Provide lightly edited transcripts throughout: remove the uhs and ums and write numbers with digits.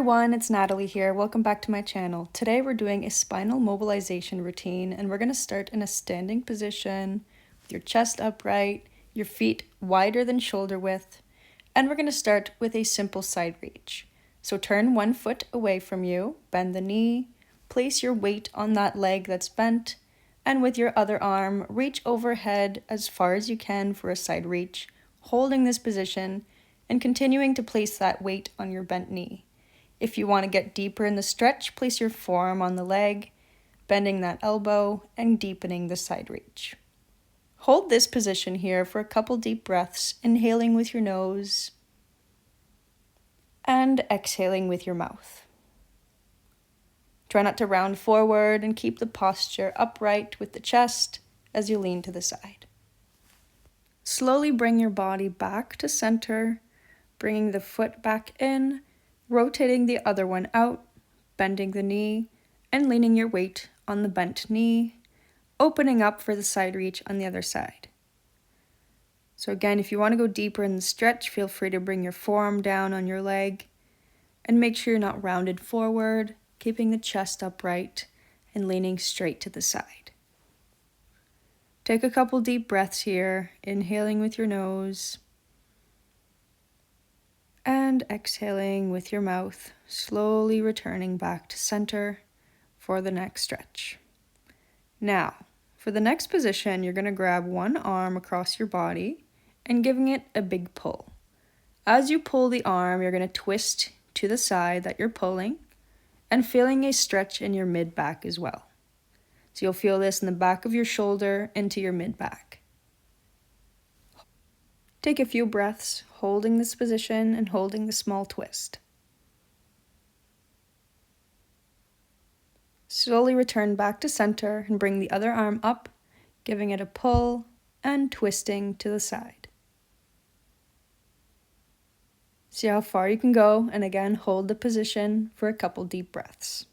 everyone, it's Natalie here. Welcome back to my channel. Today we're doing a spinal mobilization routine and we're going to start in a standing position with your chest upright, your feet wider than shoulder width, and we're going to start with a simple side reach. So turn one foot away from you, bend the knee, place your weight on that leg that's bent, and with your other arm, reach overhead as far as you can for a side reach, holding this position and continuing to place that weight on your bent knee. If you want to get deeper in the stretch, place your forearm on the leg, bending that elbow and deepening the side reach. Hold this position here for a couple deep breaths, inhaling with your nose and exhaling with your mouth. Try not to round forward and keep the posture upright with the chest as you lean to the side. Slowly bring your body back to center, bringing the foot back in, rotating the other one out, bending the knee, and leaning your weight on the bent knee, opening up for the side reach on the other side. So again, if you want to go deeper in the stretch, feel free to bring your forearm down on your leg, and make sure you're not rounded forward, keeping the chest upright and leaning straight to the side. Take a couple deep breaths here, inhaling with your nose, and exhaling with your mouth, slowly returning back to center for the next stretch. Now, for the next position, you're going to grab one arm across your body and giving it a big pull. As you pull the arm, you're going to twist to the side that you're pulling and feeling a stretch in your mid-back as well. So you'll feel this in the back of your shoulder into your mid-back. Take a few breaths, holding this position and holding the small twist. Slowly return back to center and bring the other arm up, giving it a pull and twisting to the side. See how far you can go, and again, hold the position for a couple deep breaths.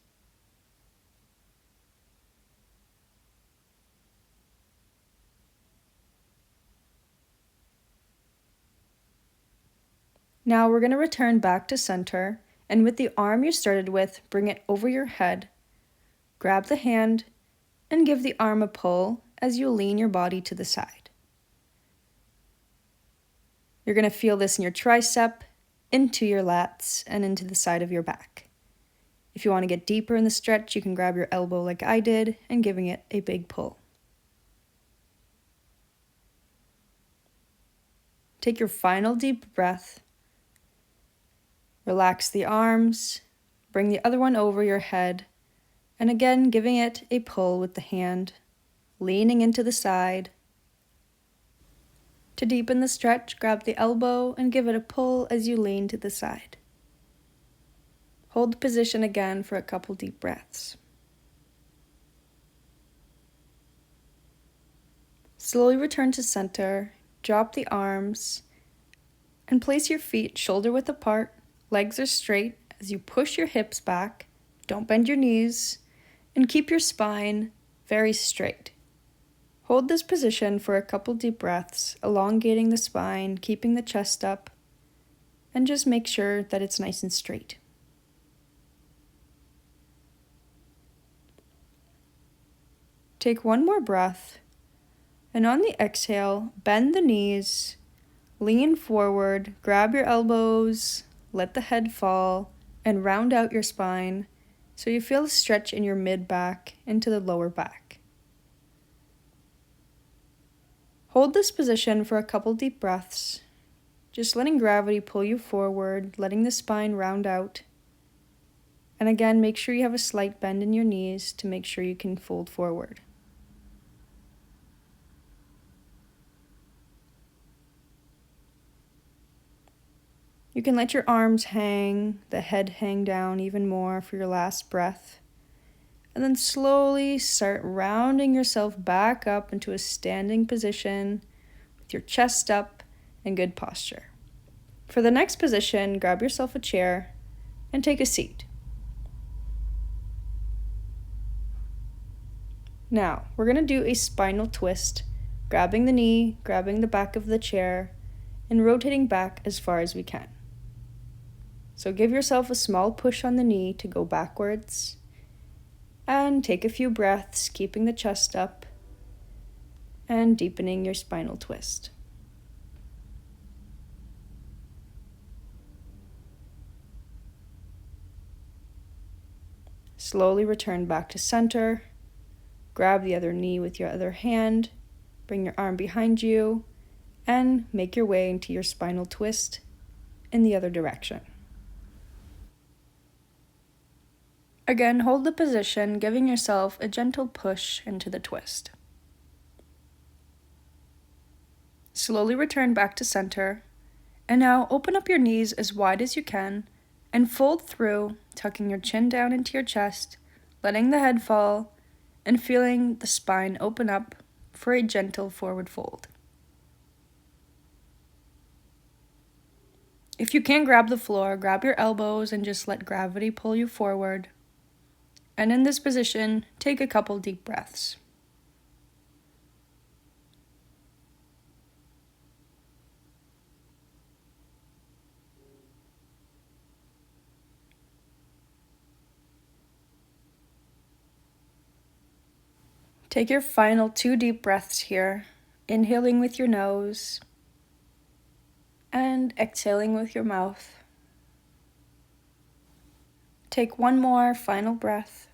Now we're going to return back to center, and with the arm you started with, bring it over your head, grab the hand, and give the arm a pull as you lean your body to the side. You're going to feel this in your tricep, into your lats, and into the side of your back. If you want to get deeper in the stretch, you can grab your elbow like I did and giving it a big pull. Take your final deep breath. Relax the arms, bring the other one over your head, and again giving it a pull with the hand, leaning into the side. To deepen the stretch, grab the elbow and give it a pull as you lean to the side. Hold the position again for a couple deep breaths. Slowly return to center, drop the arms, and place your feet shoulder width apart. Legs are straight as you push your hips back, don't bend your knees, and keep your spine very straight. Hold this position for a couple deep breaths, elongating the spine, keeping the chest up, and just make sure that it's nice and straight. Take one more breath, and on the exhale, bend the knees, lean forward, grab your elbows, let the head fall, and round out your spine so you feel a stretch in your mid-back into the lower back. Hold this position for a couple deep breaths, just letting gravity pull you forward, letting the spine round out. And again, make sure you have a slight bend in your knees to make sure you can fold forward. You can let your arms hang, the head hang down even more for your last breath. And then slowly start rounding yourself back up into a standing position with your chest up and good posture. For the next position, grab yourself a chair and take a seat. Now, we're going to do a spinal twist, grabbing the knee, grabbing the back of the chair, and rotating back as far as we can. So give yourself a small push on the knee to go backwards. And take a few breaths, keeping the chest up and deepening your spinal twist. Slowly return back to center. Grab the other knee with your other hand. Bring your arm behind you and make your way into your spinal twist in the other direction. Again, hold the position, giving yourself a gentle push into the twist. Slowly return back to center, and now open up your knees as wide as you can and fold through, tucking your chin down into your chest, letting the head fall, and feeling the spine open up for a gentle forward fold. If you can't grab the floor, grab your elbows and just let gravity pull you forward. And in this position, take a couple deep breaths. Take your final 2 deep breaths here, inhaling with your nose and exhaling with your mouth. Take one more final breath.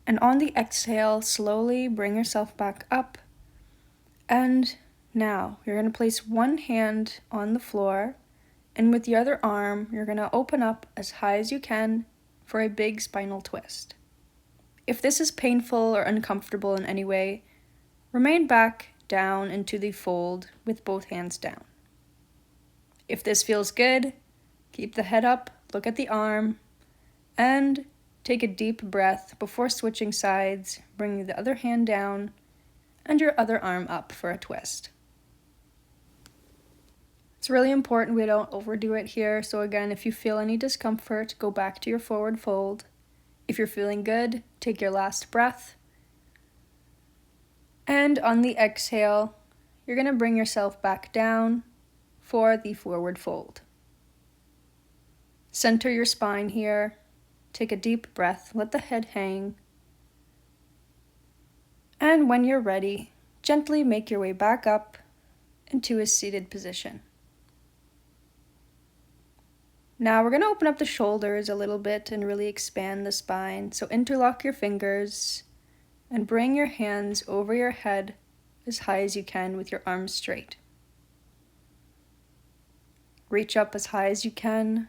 And on the exhale, slowly bring yourself back up. And now you're going to place one hand on the floor, and with the other arm, you're going to open up as high as you can for a big spinal twist. If this is painful or uncomfortable in any way, remain back down into the fold with both hands down. If this feels good, keep the head up, look at the arm, and take a deep breath before switching sides, bringing the other hand down and your other arm up for a twist. It's really important we don't overdo it here, so again, if you feel any discomfort, go back to your forward fold. If you're feeling good, take your last breath. And on the exhale, you're going to bring yourself back down for the forward fold. Center your spine here. Take a deep breath, let the head hang. And when you're ready, gently make your way back up into a seated position. Now we're going to open up the shoulders a little bit and really expand the spine. So interlock your fingers and bring your hands over your head as high as you can with your arms straight. Reach up as high as you can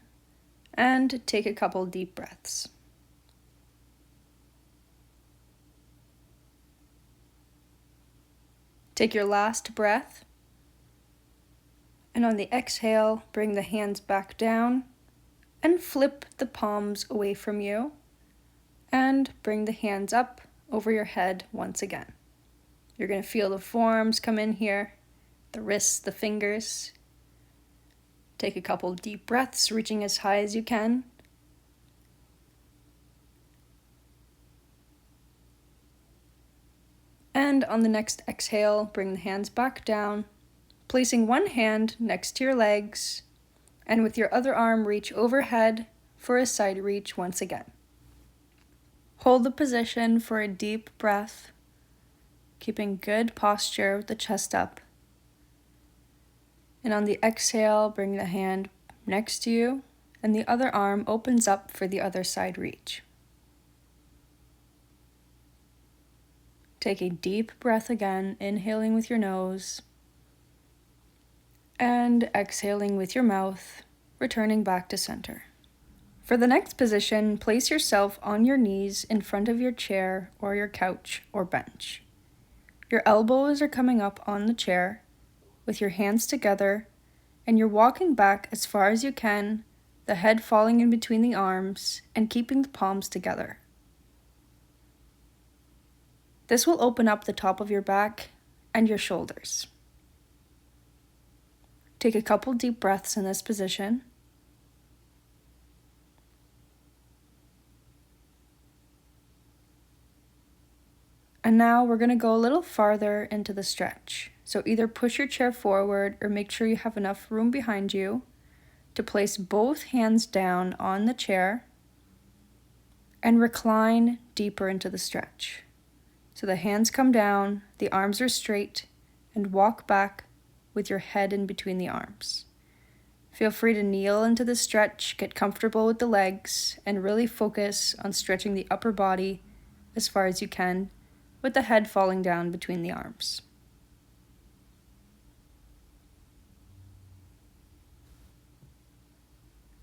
and take a couple deep breaths. Take your last breath, and on the exhale, bring the hands back down and flip the palms away from you and bring the hands up over your head once again. You're going to feel the forearms come in here, the wrists, the fingers. Take a couple deep breaths, reaching as high as you can. And on the next exhale, bring the hands back down, placing one hand next to your legs, and with your other arm, reach overhead for a side reach once again. Hold the position for a deep breath, keeping good posture with the chest up. And on the exhale, bring the hand next to you, and the other arm opens up for the other side reach. Take a deep breath again, inhaling with your nose, and exhaling with your mouth, returning back to center. For the next position, place yourself on your knees in front of your chair or your couch or bench. Your elbows are coming up on the chair with your hands together, and you're walking back as far as you can, the head falling in between the arms and keeping the palms together. This will open up the top of your back and your shoulders. Take a couple deep breaths in this position. And now we're going to go a little farther into the stretch. So either push your chair forward or make sure you have enough room behind you to place both hands down on the chair and recline deeper into the stretch. So the hands come down, the arms are straight, and walk back with your head in between the arms. Feel free to kneel into the stretch, get comfortable with the legs, and really focus on stretching the upper body as far as you can, with the head falling down between the arms.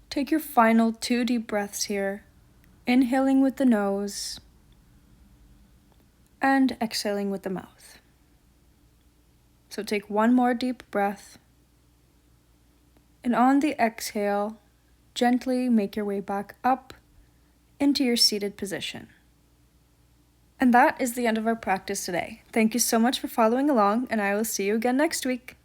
Take your final 2 deep breaths here, inhaling with the nose and exhaling with the mouth. So take 1 more deep breath, and on the exhale, gently make your way back up into your seated position. And that is the end of our practice today. Thank you so much for following along, and I will see you again next week.